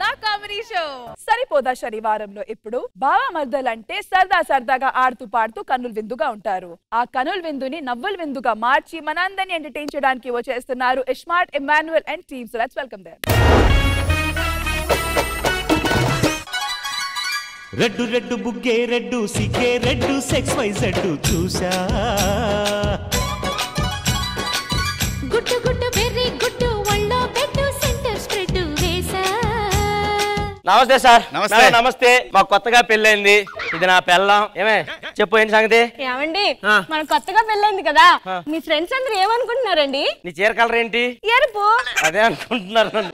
నా comedy show సరిపోదా శనివారంలో ఇప్పుడు బావ మర్దలంటే సరదా సరదాగా ఆడుతూ పాడుతూ కన్నుల విందుగా ఉంటారు. ఆ కన్నుల విందుని నవ్వుల విందుగా మార్చి మనందరినీ ఎంటర్టైన్ చేయడానికి వచ్చేస్తున్నారు Ismart, Immanuel and team. So let's welcome them. Red red బుగ్గే రెడ్డు సిగ్గే రెడ్డు సెక్స్ వై జెడ్డు చూసా గుట్టు గుట్టు వెరీ గుట్టు వళ్ళో పెట్టు సెంటర్ స్ప్రెడ్ వేసా. నమస్తే సార్. నమస్తే. నమస్తే. మాకు కొత్తగా పెళ్ళైంది. ఇది నా పెళ్ళం. ఏమే చెప్పు ఏంటి సంగతి? ఏమండి మన కొత్తగా పెళ్ళైంది కదా, మీ ఫ్రెండ్స్ అందరూ ఏమనుకుంటున్నారండి? నీ చీర కలర్ ఏంటి? ఎరుపు. అదే అనుకుంటున్నారు.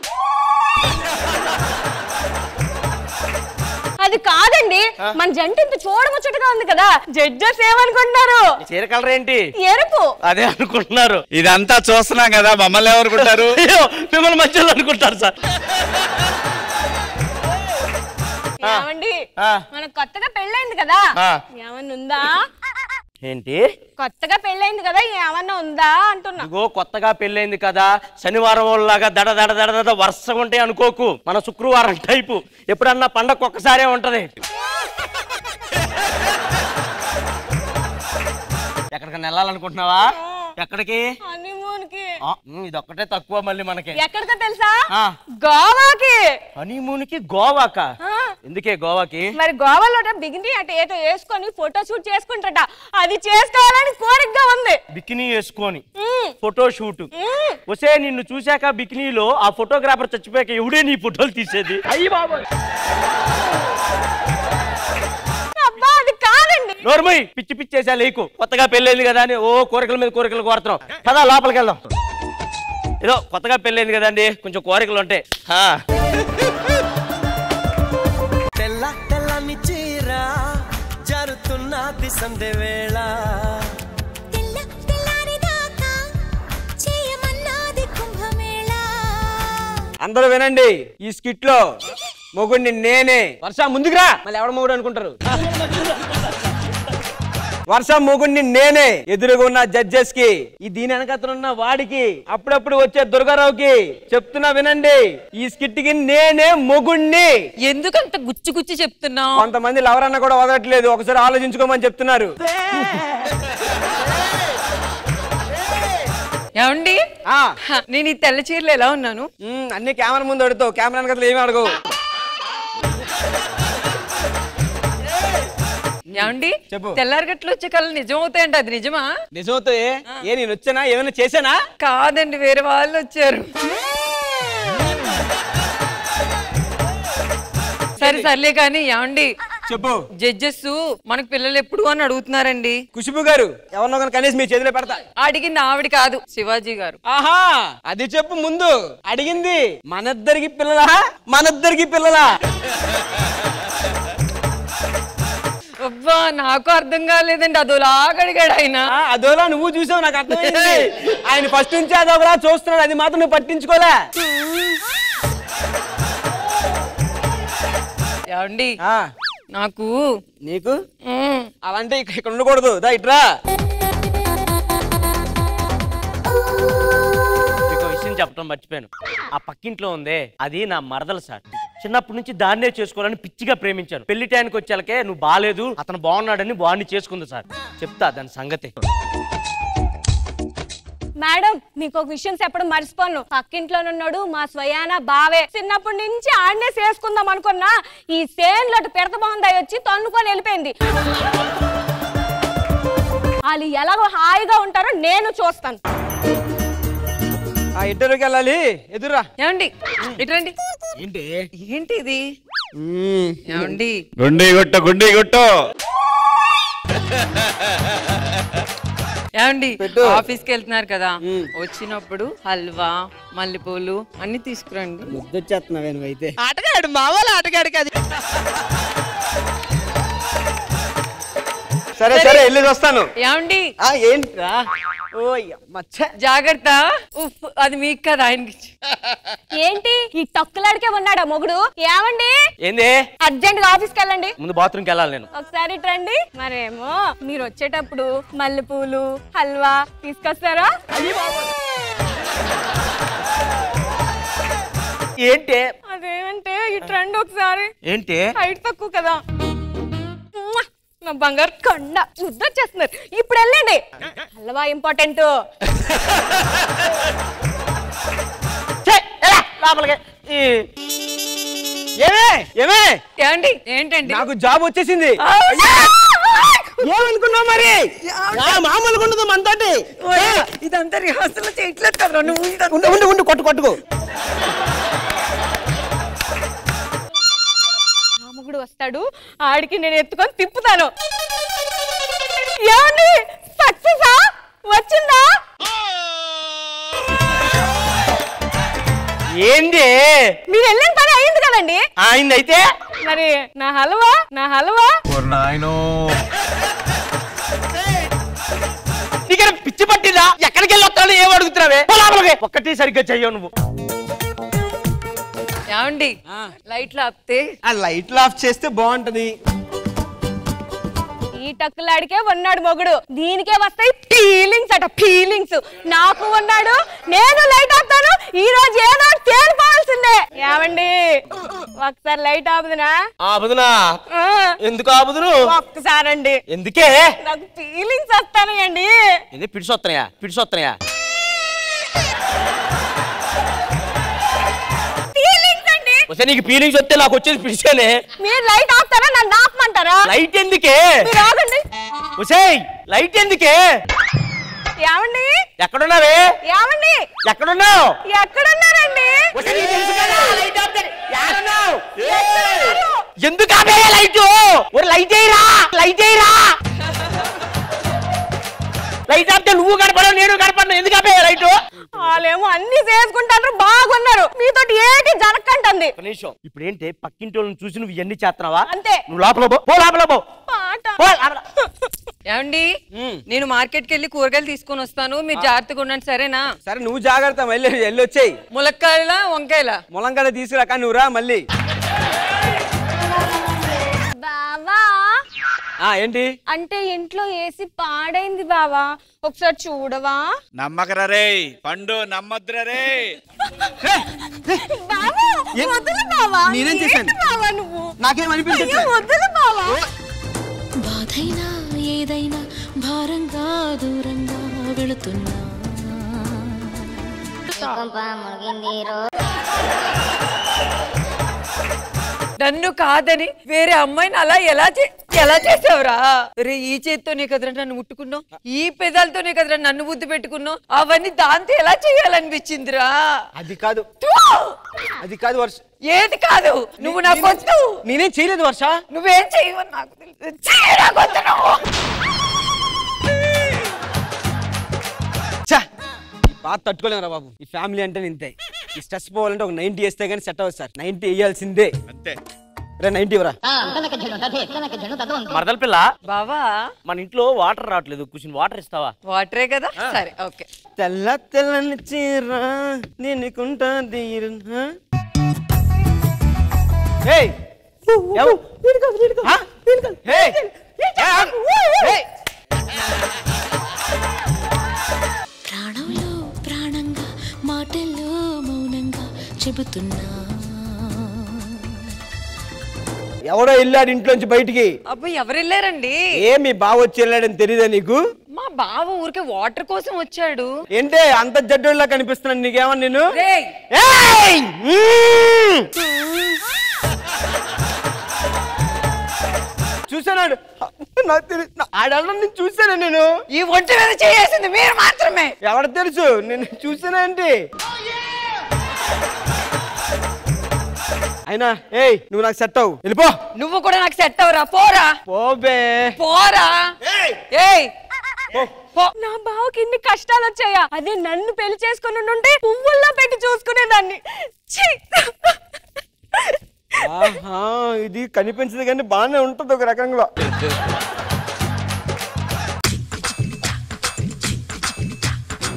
అది కాదండి, మన జంట ఇంత చూడముచ్చటగా ఉంది కదా, జడ్జెస్ ఏమనుకుంటున్నారు? చీర కలర్ ఏంటి? ఎరుపు. అదే అనుకుంటున్నారు. ఇదంతా చూస్తున్నాం కదా, మమ్మల్ని ఎవరుకుంటారు? మిమ్మల్ని మధ్యలో అనుకుంటారు సార్. ఏమండి మన కొత్తగా పెళ్ళైంది కదా, ఏమన్నా ఉందా? ఏంటి కొత్తగా పెళ్ళైంది కదా, ఏమన్నా ఉందా అంటున్నా. ఇగో కొత్తగా పెళ్ళైంది కదా, శనివారం లాగా దడ దడ దడ దడ వరుసగా ఉంటాయి అనుకోకు. మన శుక్రవారం టైపు ఎప్పుడన్నా పండగ ఒక్కసారే ఉంటది. ఎక్కడికన్నా వెళ్ళాలనుకుంటున్నావా? ఎక్కడికి? ఇది ఒక్కటే తక్కువ మళ్ళీ మనకి. ఎక్కడికో తెలుసా? గోవాకి. హనీమూన్ కి గోవాక? ఎందుకే గోవాకి? మరి గోవాలో బిగిని అటు ఏటో వేసుకొని ఫోటో షూట్ చేసుకుంటారట, అది చేసుకోవాలని కోరికగా ఉంది. బికినీ వేసుకొని ఫోటో షూట్. వసే నిన్ను చూశాక బికినీలో ఆ ఫోటోగ్రాఫర్ చచ్చిపోయాక ఎవడే నీ ఫోటోలు తీసేది? అయ్యి బాబోయ్. నోర్మై పిచ్చి పిచ్చేసా లేకు. కొత్తగా పెళ్ళైంది కదా అని ఓ కోరికల మీద కోరికలు కోరుతున్నాం. పదా లోపలికి వెళ్దాం. ఏదో కొత్తగా పెళ్ళైంది కదండి, కొంచెం కోరికలు ఉంటాయి. తెల్ల తెల్లని చీర జరుతున్నది సందే వేళ, తెల్ల తెల్లారి దాకా చేయమన్నది కుంభమేళ. అందరూ వినండి, ఈ స్కిట్ లో మొగుడిని నేనే. వర్ష ముందుకురా, మళ్ళీ ఎవడ మొగుడు అనుకుంటారు. వర్ష మొగుడిని నేనే. ఎదురుగా ఉన్న జడ్జెస్ కి, ఈ దీని వెనకతున్న వాడికి, అప్పుడప్పుడు వచ్చే దుర్గారావుకి చెప్తున్నా వినండి, ఈ స్కిట్ కి నేనే మొగుడిని. ఎందుకంత గుచ్చి గుచ్చి చెప్తున్నావు? కొంతమంది లవరన్న కూడా వదలట్లేదు, ఒకసారి ఆలోచించుకోమని చెప్తున్నారు. ఏమండి నేను ఈ తెల్ల చీరలు ఎలా ఉన్నాను? అన్ని కెమెరా ముందు అడుగుతావు, కెమెరా వెనకలు ఏమి అడగవు. ఏమండి తెల్లారగట్లు వచ్చే కళ్ళు నిజం అవుతాయండి, అది నిజమా? నిజమవుతాయి. ఏ నేను వచ్చానా, ఏమైనా చేశానా? కాదండి, వేరే వాళ్ళు వచ్చారు. సరే సర్లే కానీ ఏమండి చెప్పు. జడ్జెస్ మనకు పిల్లలు ఎప్పుడు అని అడుగుతున్నారండి. ఖుష్బు గారు ఎవరినో కానీ కనీసం మీ చేతిలో పెడతా. అడిగింది ఆవిడ కాదు, శివాజీ గారు. ఆహా, అది చెప్పు ముందు. అడిగింది మనిద్దరికి పిల్లలా, మనిద్దరికి పిల్లలా? అబ్బా నాకు అర్థం కాలేదండి, అదోలాగా అడిగాడు ఆయన. అదోలా నువ్వు చూసావు, నాకు అర్థమైంది. ఆయన ఫస్ట్ నుంచి అదొకలా చూస్తున్నాడు, అది మాత్రం నువ్వు పట్టించుకోలే. ఏమండి నాకు నీకు అలాంటి ఇక్కడ ఉండకూడదు, దా ఇట్రా. విషయం చెప్పడం మర్చిపోయాను, ఆ పక్కింట్లో ఉందే అది నా మరదలు సార్. చిన్నప్పటి నుంచి దాన్నే చేసుకోవాలని పిచ్చిగా ప్రేమించాను. పెళ్లి టైంకి వచ్చాకే నువ్వు బాలేదు, అతను బాగున్నాడని వాడిని చేసుకుంది సార్. చెప్తా దాని సంగతి. మేడం మీకు ఒక విషయం చెప్పడం మర్చిపోను, పక్కింట్లోనున్నాడు మా స్వయాన బావే. చిన్నప్పటి నుంచి ఆడనే చేసుకుందాం అనుకున్నా, ఈ సేన్లో పెడత బాగుందాయి వచ్చి తన్నుకొని వెళ్ళిపోయింది. వాళ్ళు ఎలాగో హాయిగా ఉంటారో నేను చూస్తాను. ఆ ఇంటర్వ్యూకి వెళ్ళాలి, ఎదురా. ఏమండి ఇటండి. ఏంటి ఏంటి ఇది? ఏమండి గుండి గుట్ట గుండి గుట్టు. ఏమండి ఆఫీస్కి వెళ్తున్నారు కదా, వచ్చినప్పుడు హల్వా మల్లెపూలు అన్ని తీసుకురండి. ముద్దొచ్చేస్తున్నావే నువ్వైతే. ఆటగాడు మావాళ్ళు ఆటగాడు కాదు. సరే సరే వెళ్ళి వస్తాను. ఏమండి ఏంట్రా? ఓ జాగ్రత్త. అది మీకు కదా, ఆయనకి. ఏంటి ఈ టొక్కులాడికే ఉన్నాడా మొగుడు? ఏమండి ఏంది? అర్జెంట్ గా ఆఫీస్కి వెళ్ళండి. ముందు బాత్రూమ్కి వెళ్ళాలి నేను. ఒకసారి రండి. మరేమో మీరు వచ్చేటప్పుడు మల్లెపూలు హల్వా తీసుకొస్తారా? ఏంటి అదేమంటే రండి ఒకసారి. ఏంటి హైట్ తక్కువ కదా. నా బంగారు కొండ ముద్దొచ్చేస్తున్నారు. ఇప్పుడు వెళ్ళండి, హల్వా ఇంపార్టెంట్. లోపలికి ఏమండి ఏంటండి నాకు జాబ్ వచ్చేసింది. ఏమనుకున్నావు మరి? మామూలుగా ఉండదు మనతోటి. ఇదంతా రిహార్సల్ చేయట్లేదు కదా నువ్వు. ఉండు ఉండు కొట్టుకో. రాముగుడు వస్తాడు, ఆడికి నేను ఎత్తుకొని తిప్పుతాను. ఏమండి సక్సెసా? వచ్చిందా? ఏంది? మీరు వెళ్ళిన పని అయింది కదండి. అయింది. అయితే మరి నా హల్వా ఇక్కడ పిచ్చి పట్టిందా? ఎక్కడికి వెళ్ళి వస్తాను? ఏం అడుగుతున్నావే? ఒక్కటి సరిగ్గా చెయ్యవు నువ్వు. ఏమండి లైట్లు ఆపితే ఆ లైట్లు ఆఫ్ చేస్తే బాగుంటది. ఈ టక్కులాడికే ఉన్నాడు మొగుడు, దీనికే వస్తాయి ఫీలింగ్స్ అట, ఫీలింగ్స్. నాకు ఉన్నాడు, నేను లైట్ ఆపుతాను. ఈ రోజు ఏదో తేలిపోవాల్సిందే. ఏమండి ఒకసారి లైట్ ఆపుదునా? ఆపుదునా? ఎందుకు ఆపుదును? ఒక్కసారండి. ఎందుకే? నాకు ఫీలింగ్స్ వస్తానండి. ఇది పిడిసొత్తనాయా? నీకు ఫీలింగ్స్ వస్తే నాకు వచ్చేది పిడిచేనే. మీరు లైట్ ఆపుతారా, నన్ను ఆపమంటారా? లైట్ ఎందుకే? లైట్ ఎందుకే? ఏమండి ఎక్కడున్నావే? ఏమండి ఎక్కడున్నావు? ఎక్కడున్నారండి? ఎందుకు ఆపే లైట్? లైట్ అయ్యిరా, లైట్ ఆపితే నువ్వు కనపడవు, నేను కనపడను. ఎందుకు ఆపే లైట్? వాళ్ళేమో అన్ని చేసుకుంటారు, బాగున్నారు. మీతోటి ఏంటి జనకంటుంది. ఇప్పుడు ఏంటి? పక్కింటి వాళ్ళని చూసి నువ్వు ఇవన్నీ చేస్తున్నావా? అంతే. నువ్వు లోపల పో. ఏమండి నేను మార్కెట్ కి వెళ్ళి కూరగాయలు తీసుకొని వస్తాను, మీరు జాగ్రత్తగా ఉండండి సరేనా? సరే నువ్వు జాగ్రత్త, మళ్ళీ వెళ్ళొచ్చేయి. ములక్కాయల వంకాయల ములంకాయ తీసుకురా, కానీ నువ్వు రా మళ్ళీ. బావా ఏంటి? అంటే ఇంట్లో ఏసీ పాడైంది బావా, ఒకసారి చూడవా? నమ్మకరా రే పండు, నమ్మద్దురా రే. బావా వదులు బావా. నేనేం చేశాను? బావా నువ్వు నాకేం అనిపించట్లేదు. వదులు బావా. బాధైనా ఏదైనా భారంగా దూరంగా వెళుతున్నా. నన్ను కాదని వేరే అమ్మాయిని అలా ఎలా చేసావురా? రే ఈ చేత్తోనే కదరా నన్ను ముట్టుకున్నావు, ఈ పెదాలతోనే కదరా నన్ను ముద్దు పెట్టుకున్నావు. అవన్నీ దాంతో ఎలా చేయాలనిపించిందిరా? అది కాదు వర్ష. ఏది కాదు? నువ్వు నాకు వద్దు. నేనేం చేయలేదు వర్ష. నువ్వేం చేయవని నాకు తెలుసు. బాగా తట్టుకోలేమరా బాబు. ఈ ఫ్యామిలీ అంటే ఇంతే. ఈ స్ట్రెస్ పోవాలంటే ఒక 90 వేస్తే గానీ సెట్ అవ్వదు సార్. 90 వేయాల్సిందే అంతే. రే 90 ఇవ్వరా. మరదల పిల్ల బావా మన ఇంట్లో వాటర్ రావట్లేదు, కూర్చుని వాటర్ ఇస్తావా? వాటరే కదా, సరే ఓకే. తెల్లని చీర నేనుకుంటా తీరు. ప్రాణంలో ప్రాణంగా మాటల్లో మౌనంగా చెబుతున్నా. ఎవడో వెళ్ళాడు ఇంట్లోంచి బయటికి. అబ్బాయి ఎవరు వెళ్ళారండి? మీ బావ వచ్చి వెళ్ళాడని తెలియదా నీకు? మా బావ ఊరికే వాటర్ కోసం వచ్చాడు. ఏంటే అంత జడ్డులా కనిపిస్తున్నాను నీకేమన్నా నేను? చూసాడు నాకు తెలుసు. ఆడడం నేను చూసాను. నేను ఈ ఒంటి మీద చేసింది మీరు మాత్రమే. ఎవరు తెలుసు? నేను చూసానంటే. అయినా నువ్వు నాకు సెట్ అవు, వెళ్ళిపో. నువ్వు కూడా నాకు సెట్ అవరా, పోరా. పోరా. నా బావకి ఇన్ని కష్టాలు వచ్చాయా? అదే నన్ను పెళ్లి చేసుకుని ఉంటే పువ్వుల్లో పెట్టి చూసుకునేదాన్ని. ఇది కనిపించదు కానీ బాగానే ఉంటుంది ఒక రకంగా.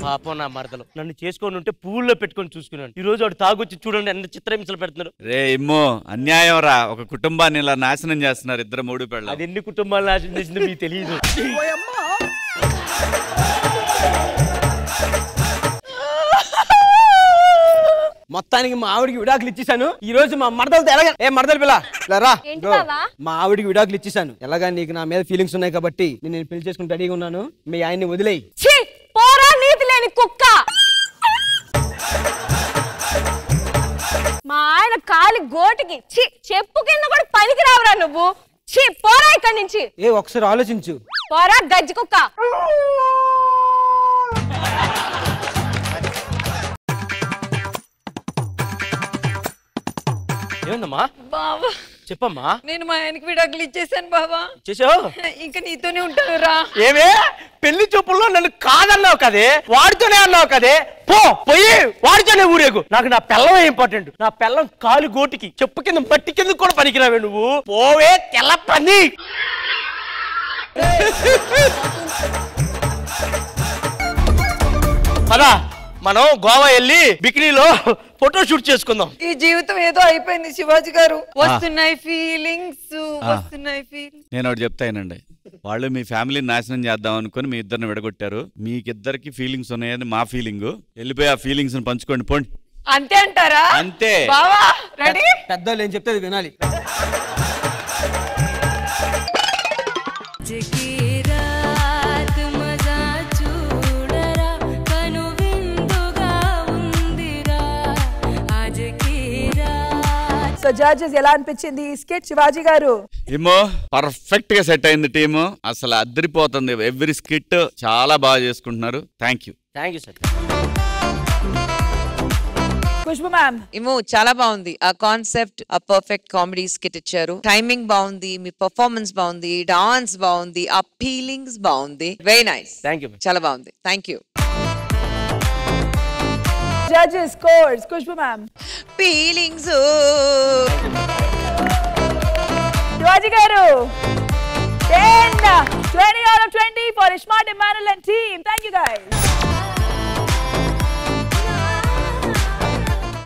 పాపం నా మరదలు నన్ను చేసుకొని ఉంటే పువ్వుల్లో పెట్టుకొని చూసుకున్నాను. ఈ రోజు వాడు తాగొచ్చి చూడండి ఎంత చిత్రహింసలు పెడుతున్నారు. రే ఇమ్మో అన్యాయం రా. ఒక కుటుంబాన్ని ఇలా నాశనం చేస్తున్నారు ఇద్దరు మూడు పెళ్ళ. అది ఎన్ని కుటుంబాలు నాశనం చేసిందో మీకు తెలియదు. మొత్తానికి మా ఆవిడికి విడాకులు ఇచ్చేసాను. ఈ రోజు మా మరదలతో ఎలాగా మరదలు పిల్ల ఇలా రా. ఏంటి బావా? మా ఆవిడికి విడాకులు ఇచ్చేసాను. ఎలాగా నీకు నా మీద ఫీలింగ్స్ ఉన్నాయి కాబట్టి నేను పెళ్లి చేసుకుని రెడీగా ఉన్నాను. మీ ఆయన్ని వదిలేయి. ఛీ పోరా నీతి లేని కుక్క. మా ఆయన కాలి గోటికి ఛీ చెప్పు కింద కూడా పనికి రావురా నువ్వు. ఛీ పోరా ఇక్కడి నుంచి. ఒకసారి ఆలోచించు. పోరా గజ్జి కుక్క. ఏమైందమ్మా? బావా చెప్పమ్మా. నేను మా ఆయనకి విడాకులు ఇచ్చేసాను బావా. చేసావు? ఇంకా నీతోనే ఉంటాను రా. ఏమే పెళ్లి చూపుల్లో నన్ను కాదన్నావు కదే, వాడితోనే అన్నావు కదే. పోయి వాడితోనే ఊరేగు. నాకు నా పిల్లమే ఇంపార్టెంట్. నా పిల్లం కాలు గోటికి చెప్పు కింద బట్టి కింద కూడా పనికిరావే నువ్వు. పోవే తెల్ల పని. పదా మనం గోవా వెళ్ళి బికినీలో ఫోటో షూట్ చేసుకుందాం. ఈ జీవితం ఏదో అయిపోయింది శివాజీ గారు. వస్తున్నాయి ఫీలింగ్స్, వస్తున్నాయి ఫీలింగ్స్. నేను ఒకటి చెప్తానండి. వాళ్ళు మీ ఫ్యామిలీని నాశనం చేద్దాం అనుకుని మీ ఇద్దరిని విడగొట్టారు. మీకిద్దరికి ఫీలింగ్స్ ఉన్నాయని మా ఫీలింగ్. వెళ్ళిపోయి ఆ ఫీలింగ్స్ పంచుకోండి పోండి. అంతే అంటారా? అంతే. బావా రెడీ? పెద్దోళ్ళు ఏం చెప్తే వినాలి. సో జడ్జెస్ ఎలా అనిపించింది ఈ స్కిట్ శివాజీ గారు? ఏమో పర్ఫెక్ట్ గా సెట్ అయింది టీము. అసలు అద్దరిపోతుంది. ఎవ్రీ స్కిట్ చాలా బాగా చేసుకుంటున్నారు. Thank you sir. Khushbu ma'am ఏమో చాలా బాగుంది. ఆ కాన్సెప్ట్, ఆ పర్ఫెక్ట్ కామెడీ స్కిట్ ఇచ్చారు. టైమింగ్ బాగుంది, మీ పర్ఫార్మెన్స్ బాగుంది, డాన్స్ బాగుంది, ఆ ఫీలింగ్స్ బాగుంది. Very nice. Thank you. చాలా బాగుంది. Thank you. Judges scores Khushbu ma'am. Feelings Shivaji గారు 10, 20 out of 20 for Ishmael Emmanuel and team. Thank you guys.